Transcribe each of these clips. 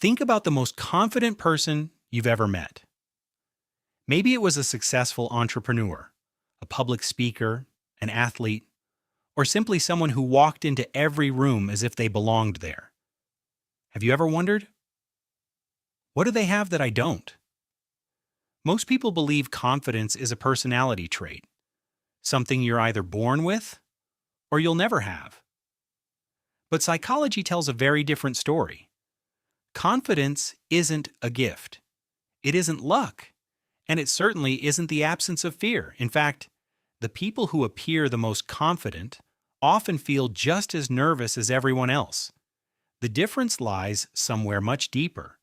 Think about the most confident person you've ever met. Maybe it was a successful entrepreneur, a public speaker, an athlete, or simply someone who walked into every room as if they belonged there. Have you ever wondered, what do they have that I don't? Most people believe confidence is a personality trait, something you're either born with or you'll never have. But psychology tells a very different story. Confidence isn't a gift. It isn't luck. And it certainly isn't the absence of fear. In fact, the people who appear the most confident often feel just as nervous as everyone else. The difference lies somewhere much deeper.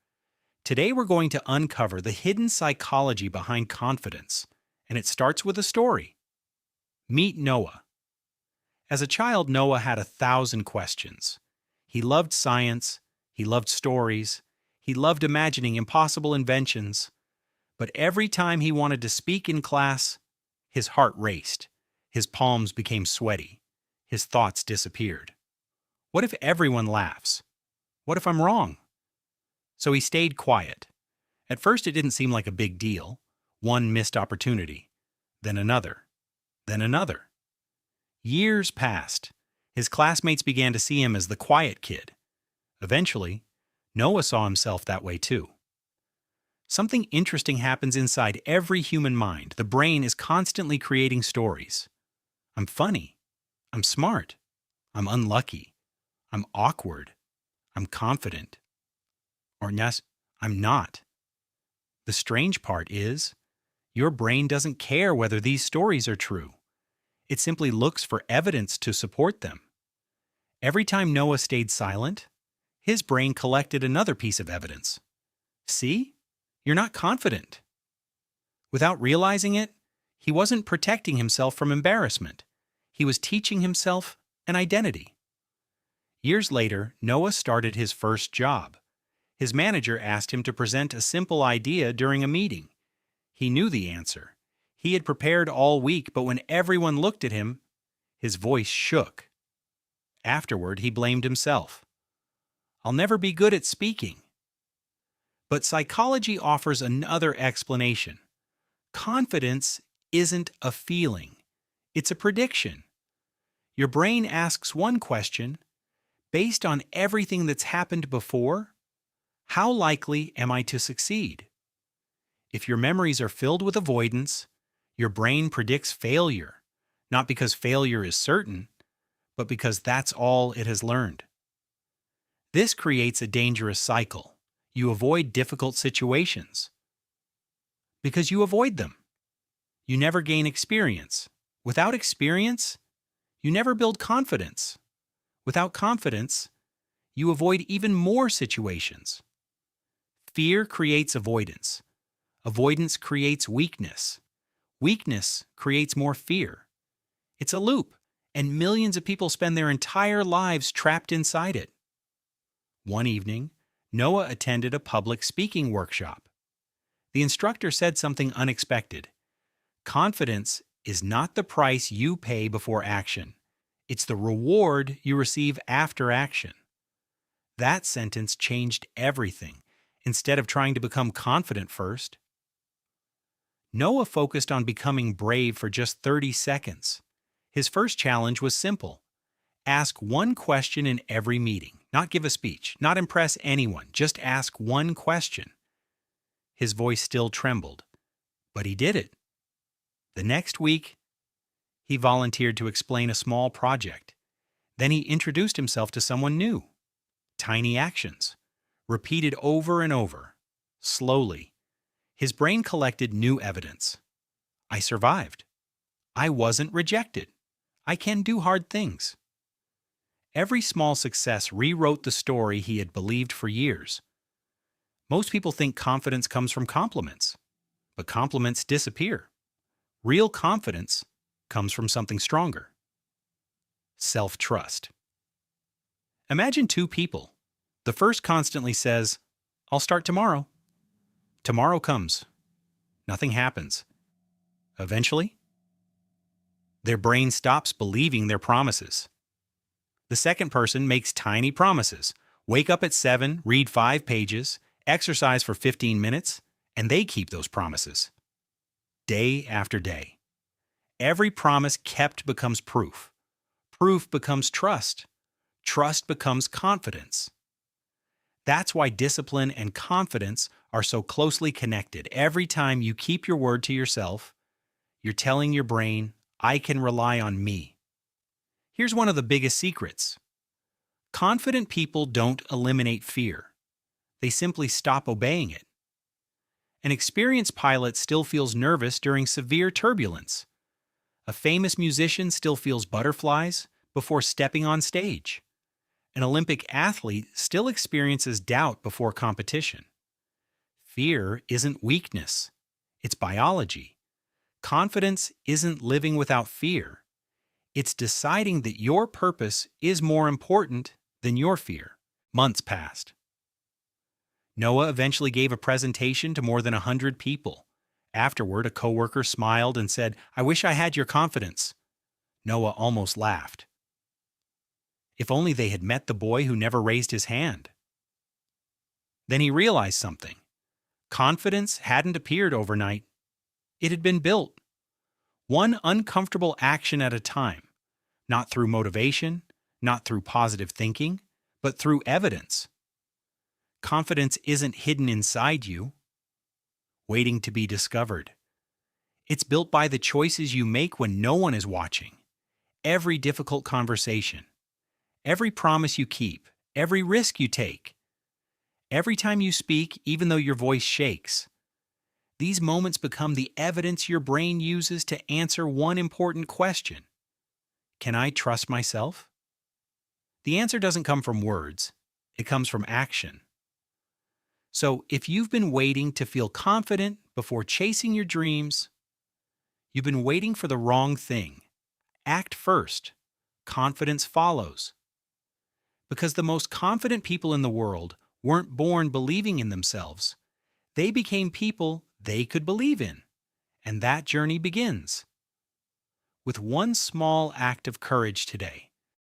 Today we're going to uncover the hidden psychology behind confidence, and it starts with a story. Meet Noah. As a child, Noah had 1,000 questions. He loved science, he loved stories, he loved imagining impossible inventions. But every time he wanted to speak in class, his heart raced, his palms became sweaty, his thoughts disappeared. What if everyone laughs? What if I'm wrong? So he stayed quiet. At first it didn't seem like a big deal. One missed opportunity, then another, then another. Years passed. His classmates began to see him as the quiet kid. Eventually, Noah saw himself that way too. Something interesting happens inside every human mind. The brain is constantly creating stories. I'm funny. I'm smart. I'm unlucky. I'm awkward. I'm confident. Or yes, I'm not. The strange part is, your brain doesn't care whether these stories are true. It simply looks for evidence to support them. Every time Noah stayed silent, his brain collected another piece of evidence. See? You're not confident. Without realizing it, he wasn't protecting himself from embarrassment. He was teaching himself an identity. Years later, Noah started his first job. His manager asked him to present a simple idea during a meeting. He knew the answer. He had prepared all week, but when everyone looked at him, his voice shook. Afterward, he blamed himself. I'll never be good at speaking. But psychology offers another explanation. Confidence isn't a feeling. It's a prediction. Your brain asks one question, based on everything that's happened before, how likely am I to succeed? If your memories are filled with avoidance, your brain predicts failure, not because failure is certain, but because that's all it has learned. This creates a dangerous cycle. You avoid difficult situations because you avoid them. You never gain experience. Without experience, you never build confidence. Without confidence, you avoid even more situations. Fear creates avoidance. Avoidance creates weakness. Weakness creates more fear. It's a loop, and millions of people spend their entire lives trapped inside it. One evening, Noah attended a public speaking workshop. The instructor said something unexpected. Confidence is not the price you pay before action. It's the reward you receive after action. That sentence changed everything. Instead of trying to become confident first, Noah focused on becoming brave for just 30 seconds. His first challenge was simple. Ask one question in every meeting. Not give a speech, not impress anyone, just ask one question. His voice still trembled, but he did it. The next week, he volunteered to explain a small project. Then he introduced himself to someone new. Tiny actions, repeated over and over. Slowly, his brain collected new evidence. I survived. I wasn't rejected. I can do hard things. Every small success rewrote the story he had believed for years. Most people think confidence comes from compliments, but compliments disappear. Real confidence comes from something stronger. Self-trust. Imagine two people. The first constantly says, I'll start tomorrow. Tomorrow comes. Nothing happens. Eventually, their brain stops believing their promises. The second person makes tiny promises. Wake up at 7, read 5 pages, exercise for 15 minutes, and they keep those promises. Day after day. Every promise kept becomes proof. Proof becomes trust. Trust becomes confidence. That's why discipline and confidence are so closely connected. Every time you keep your word to yourself, you're telling your brain, I can rely on me. Here's one of the biggest secrets. Confident people don't eliminate fear. They simply stop obeying it. An experienced pilot still feels nervous during severe turbulence. A famous musician still feels butterflies before stepping on stage. An Olympic athlete still experiences doubt before competition. Fear isn't weakness. It's biology. Confidence isn't living without fear. It's deciding that your purpose is more important than your fear. Months passed. Noah eventually gave a presentation to more than 100 people. Afterward, a coworker smiled and said, I wish I had your confidence. Noah almost laughed. If only they had met the boy who never raised his hand. Then he realized something. Confidence hadn't appeared overnight. It had been built. One uncomfortable action at a time. Not through motivation, not through positive thinking, but through evidence. Confidence isn't hidden inside you, waiting to be discovered. It's built by the choices you make when no one is watching. Every difficult conversation, every promise you keep, every risk you take, every time you speak, even though your voice shakes. These moments become the evidence your brain uses to answer one important question. Can I trust myself? The answer doesn't come from words. It comes from action. So if you've been waiting to feel confident before chasing your dreams, you've been waiting for the wrong thing. Act first. Confidence follows. Because the most confident people in the world weren't born believing in themselves. They became people they could believe in. And that journey begins with one small act of courage today.